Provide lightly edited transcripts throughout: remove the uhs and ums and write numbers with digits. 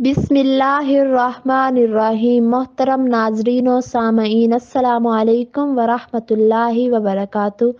बिस्मिल्लाहिर्रहमानिर्रहीम। मोहतरम नाजरीन व सामईन, अस्सलामु अलैकुम वरहमतुल्लाहि वबरकातुहू।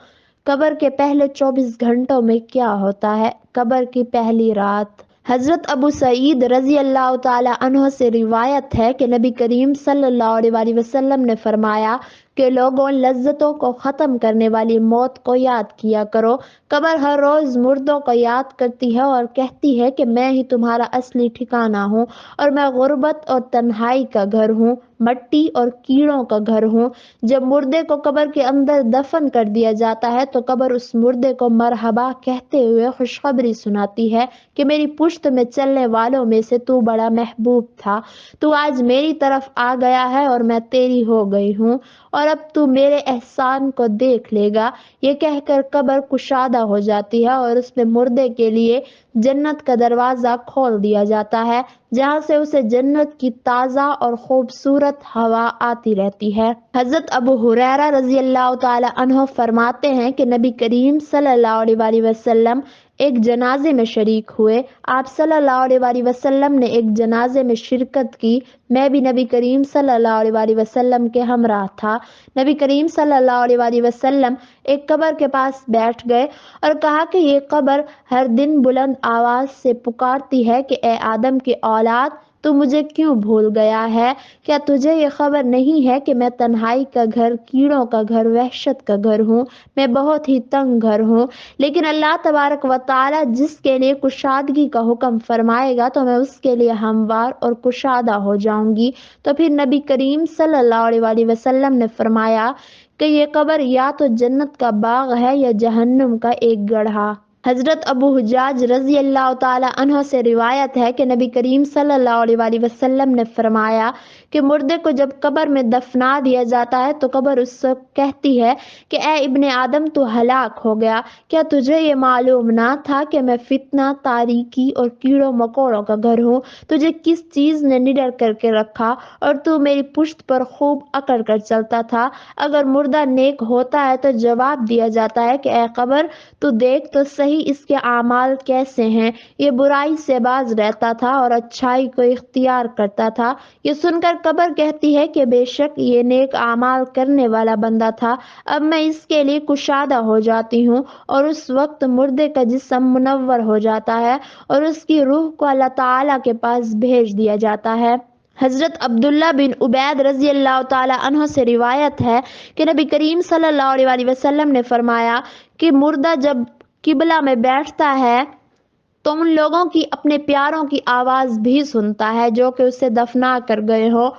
कब्र के पहले 24 घंटों में क्या होता है? कब्र की पहली रात। हज़रत अबू सईद रज़ी अल्लाह ताला अन्हो से रिवायत है कि नबी करीम सल्लल्लाहु अलैहि वसल्लम ने फरमाया कि लोगों, लज्जतों को ख़त्म करने वाली मौत को याद किया करो। कब्र हर रोज़ मुर्दों को याद करती है और कहती है कि मैं ही तुम्हारा असली ठिकाना हूँ और मैं गुर्बत और तन्हाई का घर हूँ, मट्टी और कीड़ों का घर हूँ। जब मुर्दे को कब्र के अंदर दफन कर दिया जाता है तो कब्र उस मुर्दे को मरहबा कहते हुए खुशखबरी सुनाती है कि मेरी पुश्त में चलने वालों में से तू बड़ा महबूब था। तू आज मेरी तरफ आ गया है और मैं तेरी हो गई हूँ और अब तू मेरे एहसान को देख लेगा। ये कहकर कब्र कुशादा हो जाती है और उसमें मुर्दे के लिए जन्नत का दरवाज़ा खोल दिया जाता है, जहाँ से उसे जन्नत की ताज़ा और खूबसूरत हवा आती रहती है। हज़रत अबू हुरैरा रज़ी अल्लाह ताला अन्हो फरमाते हैं कि नबी करीम सल्लल्लाहु अलैहि वसल्लम एक जनाजे में शरीक हुए। आप सल्लल्लाहु अलैहि वसल्लम ने एक जनाजे में शिरकत की। मैं भी नबी करीम सल्लल्लाहु अलैहि वसल्लम के हमराह था। नबी करीम सल्लल्लाहु अलैहि वसल्लम एक कब्र के पास बैठ गए और कहा कि ये कब्र हर दिन बुलंद आवाज से पुकारती है कि ए आदम की औलाद, तू मुझे क्यों भूल गया है? क्या तुझे ये खबर नहीं है कि मैं तन्हाई का घर, कीड़ों का घर, वहशत का घर हूँ? मैं बहुत ही तंग घर हूँ, लेकिन अल्लाह तबारक व तआला जिसके लिए कुशादगी का हुक्म फरमाएगा तो मैं उसके लिए हमवार और कुशादा हो जाऊंगी। तो फिर नबी करीम सल्लल्लाहु अलैहि वसल्लम ने फरमाया कि ये कब्र या तो जन्नत का बाग है या जहन्नुम का एक गड्ढा। हजरत अबू हुजाज रजी अल्लाह ताला अन्हो से रिवायत है कि नबी करीम सल्लल्लाहु अलैहि वसल्लम ने फरमाया कि मुर्दे को जब कब्र में दफना दिया जाता है तो कब्र उससे कहती है कि ए इब्ने आदम, तू हलाक हो गया। क्या तुझे ये मालूम ना था कि मैं फितना, तारीकी और कीड़ों मकोड़ों का घर हूँ? तुझे किस चीज़ ने निडर करके रखा और तू मेरी पुश्त पर खूब अकड़ कर चलता था? अगर मुर्दा नेक होता है तो जवाब दिया जाता है कि ए कब्र, तू देख तो सही इसके आमाल कैसे हैं। ये बुराई से बाज रहता था और अच्छाई को इख्तियार करता था। ये सुनकर कब्र कहती है कि बेशक ये नेक आमाल करने वाला बंदा था। अब मैं इसके लिए कुशादा हो जाती हूँ और उस वक्त मुर्दे का जिस्म मुनव्वर हो जाता है और उसकी रूह को अल्लाह ताला के पास भेज दिया जाता है। हज़रत अब्दुल्ला बिन उबैद रज़ी अल्लाह ताला अन्हो से रिवायत है कि नबी करीम सल्लल्लाहु अलैहि वसल्लम ने फरमाया कि मुर्दा जब किबला में बैठता है तो उन लोगों की, अपने प्यारों की आवाज़ भी सुनता है जो कि उसे दफना कर गए हो,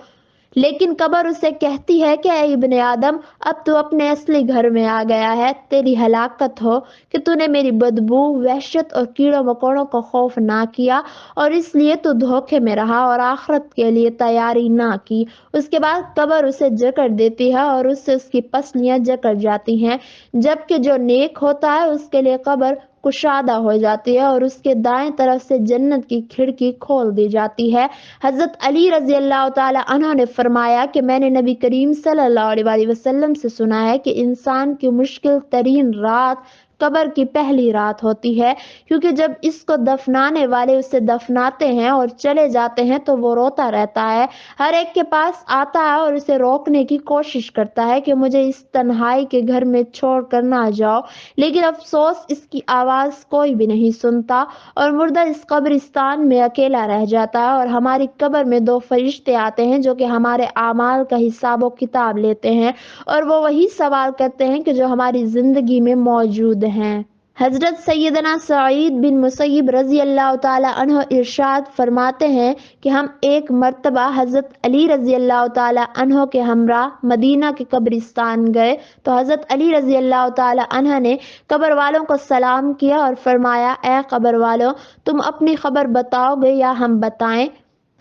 लेकिन कब्र उसे कहती है कि ऐ इब्ने आदम, अब तू अपने असली घर में आ गया है। तेरी हलाकत हो कि तूने मेरी बदबू, वहशत और कीड़ों मकोड़ों को खौफ ना किया और इसलिए तू धोखे में रहा और आखिरत के लिए तैयारी ना की। उसके बाद कब्र उसे जकड़ देती है और उससे उसकी पसलियां जकड़ जाती हैं, जबकि जो नेक होता है उसके लिए कब्र कुशादा हो जाती है और उसके दाएं तरफ से जन्नत की खिड़की खोल दी जाती है। हज़रत अली रज़ी अल्लाह ताला अन्हो ने फरमाया कि मैंने नबी करीम सल्लल्लाहु अलैहि वसल्लम से सुना है कि इंसान की मुश्किल तरीन रात कब्र की पहली रात होती है, क्योंकि जब इसको दफनाने वाले उसे दफनाते हैं और चले जाते हैं तो वो रोता रहता है। हर एक के पास आता है और उसे रोकने की कोशिश करता है कि मुझे इस तन्हाई के घर में छोड़ कर ना जाओ, लेकिन अफसोस इसकी आवाज़ कोई भी नहीं सुनता और मुर्दा इस कब्रिस्तान में अकेला रह जाता है। और हमारी कब्र में दो फरिश्ते आते हैं जो कि हमारे आमाल का हिसाब व किताब लेते हैं और वो वही सवाल करते हैं कि जो हमारी ज़िंदगी में मौजूद हैं। हज़रत सैयदना सईद बिन मुसय्यिब रज़ी अल्लाह ताला अन्हो इरशाद फरमाते हैं कि हम एक मर्तबा हज़रत अली रज़ी अल्लाह ताला अन्हो के हमरा मदीना के कब्रिस्तान गए तो हज़रत अली रज़ी अल्लाह ताला अन्हा ने कब्र वालों को सलाम किया और फरमाया, ए कब्र वालों, तुम अपनी खबर बताओगे या हम बताएं?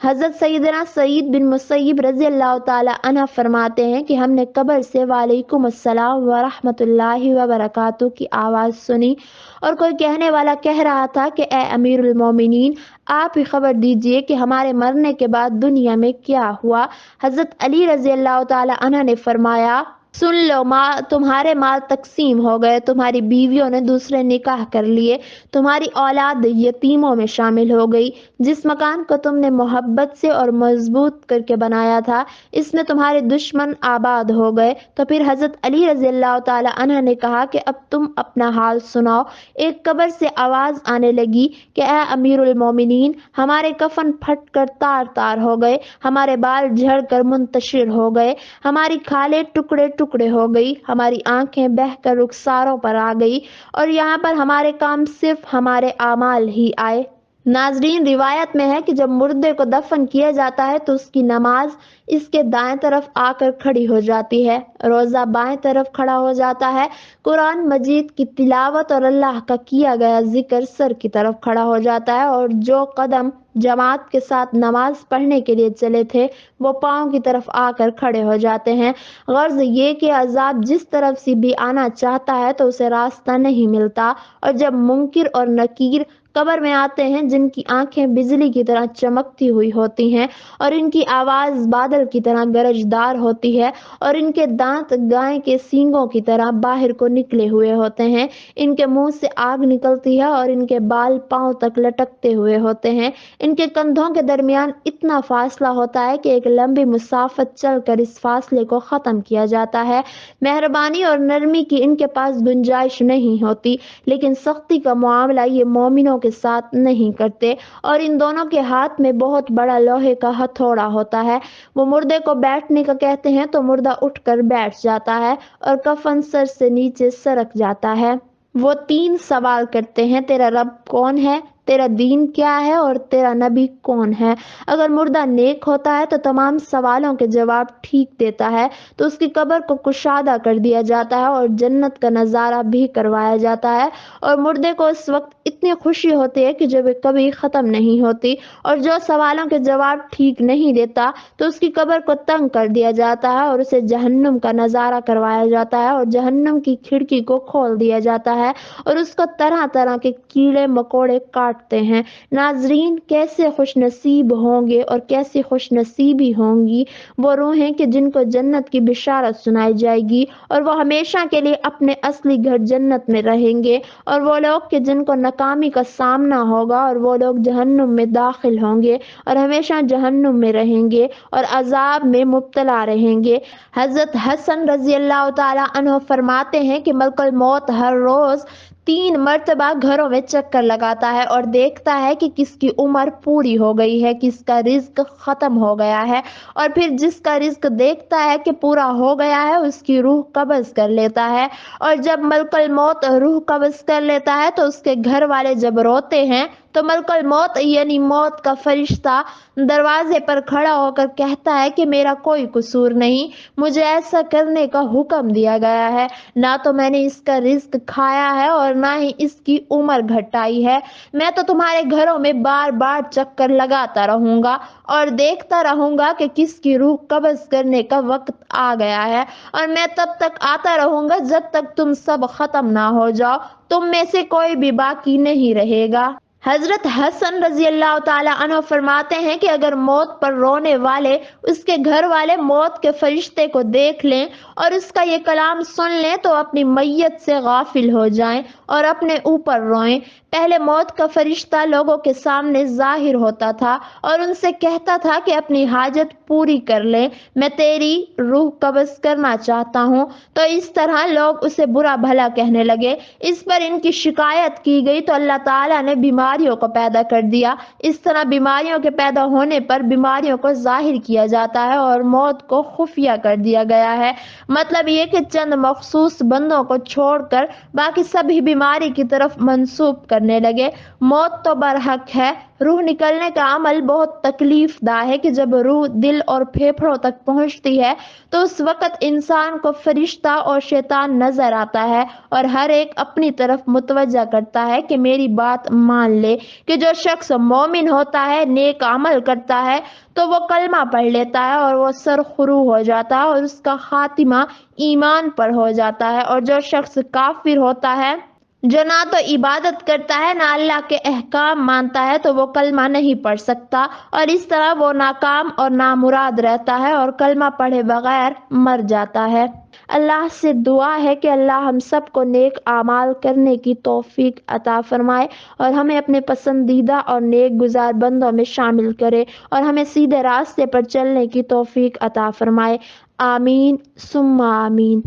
हज़रत सैयदना सईद बिन मुसय्यिब रज़ी अल्लाह ताला अन्हा फरमाते हैं कि हमने कब्र से वालेकुम अस्सलाम व रहमतुल्लाहि व बरकातुहू की आवाज़ सुनी और कोई कहने वाला कह रहा था कि ए अमीरुल मोमिनीन, आप ही खबर दीजिए कि हमारे मरने के बाद दुनिया में क्या हुआ। हज़रत अली रज़ी अल्लाह ताला अन्हा ने फरमाया सुन लो तुम्हारे माल तकसीम हो गए, तुम्हारी बीवियों ने दूसरे निकाह कर लिए, तुम्हारी औलाद यतीमों में शामिल हो गई। जिस मकान को तुमने मोहब्बत से और मजबूत करके बनाया था, इसमें तुम्हारे दुश्मन आबाद हो गए। तो फिर हजरत अली रजी अल्लाह ताला अन्हा ने कहा कि अब तुम अपना हाल सुनाओ। एक कब्र से आवाज आने लगी कि ए अमीरुल मोमिनीन, हमारे कफन फट कर तार तार हो गए, हमारे बाल झड़ कर मुंतशिर हो गए, हमारी खालें टुकड़े टुकड़े हो गई, हमारी आंखें बहकर रुखसारों पर आ गई, और यहाँ पर हमारे काम सिर्फ हमारे आमाल ही आए। नाजरीन, रिवायत में है कि जब मुर्दे को दफन किया जाता है तो उसकी नमाज इसके दाएं तरफ आकर खड़ी हो जाती है, रोजा बाएं तरफ खड़ा हो जाता है, कुरान मजीद की तिलावत और अल्लाह का किया गया जिक्र सर की तरफ खड़ा हो जाता है, और जो कदम जमात के साथ नमाज पढ़ने के लिए चले थे वो पाँव की तरफ आकर खड़े हो जाते हैं। गर्ज ये कि अजाब जिस तरफ से भी आना चाहता है तो उसे रास्ता नहीं मिलता, और जब मुनकिर और नकीर कब्र में आते हैं, जिनकी आंखें बिजली की तरह चमकती हुई होती हैं और इनकी आवाज बादल की तरह गरजदार होती है, और इनके दांत गाय के सींगों की तरह बाहर को निकले हुए होते हैं, इनके मुंह से आग निकलती है और इनके बाल पांव तक लटकते हुए होते हैं, इनके कंधों के दरमियान इतना फासला होता है कि एक लंबी मुसाफत चलकर इस फासले को ख़त्म किया जाता है। मेहरबानी और नरमी की इनके पास गुंजाइश नहीं होती, लेकिन सख्ती का मामला ये मोमिनों के साथ नहीं करते, और इन दोनों के हाथ में बहुत बड़ा लोहे का हथौड़ा होता है। वो मुर्दे को बैठने का कहते हैं तो मुर्दा उठकर बैठ जाता है और कफन सर से नीचे सरक जाता है। वो 3 सवाल करते हैं, तेरा रब कौन है, तेरा दीन क्या है और तेरा नबी कौन है। अगर मुर्दा नेक होता है तो तमाम सवालों के जवाब ठीक देता है, तो उसकी कब्र को कुशादा कर दिया जाता है और जन्नत का नज़ारा भी करवाया जाता है, और मुर्दे को उस वक्त इतनी खुशी होती है कि जब वे कभी ख़त्म नहीं होती, और जो सवालों के जवाब ठीक नहीं देता तो उसकी कब्र को तंग कर दिया जाता है और उसे जहन्नुम का नज़ारा करवाया जाता है, और जहन्नुम की खिड़की को खोल दिया जाता है और उसको तरह तरह के कीड़े मकोड़े काटते हैं। नाजरीन, कैसे खुशनसीब होंगे और कैसी खुशनसीबी होंगी वो रूहें कि जिनको जन्नत की बिशारत सुनाई जाएगी और वो हमेशा के लिए अपने असली घर जन्नत में रहेंगे, और वो लोग कि जिनको नाकामी का सामना होगा और वो लोग जहन्नुम में दाखिल होंगे और हमेशा जहन्नुम में रहेंगे और अजाब में मुब्तला रहेंगे। हजरत हसन रजी अल्लाह ताला अन्हु फरमाते हैं कि मलकुल मौत हर रोज 3 मर्तबा घरों में चक्कर लगाता है और देखता है कि किसकी उम्र पूरी हो गई है, किसका रिज्क खत्म हो गया है, और फिर जिसका रिज्क देखता है कि पूरा हो गया है उसकी रूह कब्ज कर लेता है। और जब मलकुल मौत रूह कब्ज कर लेता है तो उसके घर वाले जब रोते हैं तो मलकुल मौत यानी मौत का फरिश्ता दरवाजे पर खड़ा होकर कहता है कि मेरा कोई कसूर नहीं, मुझे ऐसा करने का हुक्म दिया गया है, ना तो मैंने इसका रिज्क खाया है और ना ही इसकी उम्र घटाई है। मैं तो तुम्हारे घरों में बार बार चक्कर लगाता रहूंगा और देखता रहूंगा कि किसकी रूह कब्ज करने का वक्त आ गया है, और मैं तब तक आता रहूंगा जब तक तुम सब खत्म ना हो जाओ, तुम में से कोई भी बाकी नहीं रहेगा। हजरत हसन रजी अल्लाह ताला अन्हु फरमाते हैं कि अगर मौत पर रोने वाले उसके घर वाले मौत के फरिश्ते को देख लें और उसका ये कलाम सुन लें तो अपनी मैयत से गाफिल हो जाएं और अपने ऊपर रोएं। पहले मौत का फरिश्ता लोगों के सामने जाहिर होता था और उनसे कहता था कि अपनी हाजत पूरी कर ले, मैं तेरी रूह कब्ज करना चाहता हूँ। तो इस तरह लोग उसे बुरा भला कहने लगे। इस पर इनकी शिकायत की गई तो अल्लाह ताला ने बीमारियों को पैदा कर दिया। इस तरह बीमारियों के पैदा होने पर बीमारियों को जाहिर किया जाता है और मौत को खुफिया कर दिया गया है। मतलब ये कि चंद मखसूस बंदों को छोड़कर बाकी सभी बीमारी की तरफ मंसूब करने लगे। मौत तो बरहक है, रूह निकलने का अमल बहुत तकलीफदा है कि जब रूह दिल और फेफड़ों तक पहुंचती है तो उस वक़्त इंसान को फरिश्ता और शैतान नजर आता है और हर एक अपनी तरफ मुतवज्जा करता है कि मेरी बात मान ले। कि जो शख्स मोमिन होता है, नेक अमल करता है, तो वो कलमा पढ़ लेता है और वो सरखुरू हो जाता है और उसका खातिमा ईमान पर हो जाता है, और जो शख्स काफिर होता है جو نہ تو عبادت کرتا ہے نہ اللہ کے احکام مانتا ہے تو وہ کلمہ نہیں پڑھ سکتا، اور اس طرح وہ ناکام اور نامراد رہتا ہے اور کلمہ پڑھے بغیر مر جاتا ہے۔ اللہ سے دعا ہے کہ اللہ ہم سب کو نیک اعمال کرنے کی توفیق عطا فرمائے اور ہمیں اپنے پسندیدہ اور نیک گزار بندوں میں شامل کرے اور ہمیں سیدھے راستے پر چلنے کی توفیق عطا فرمائے۔ آمین ثم آمین۔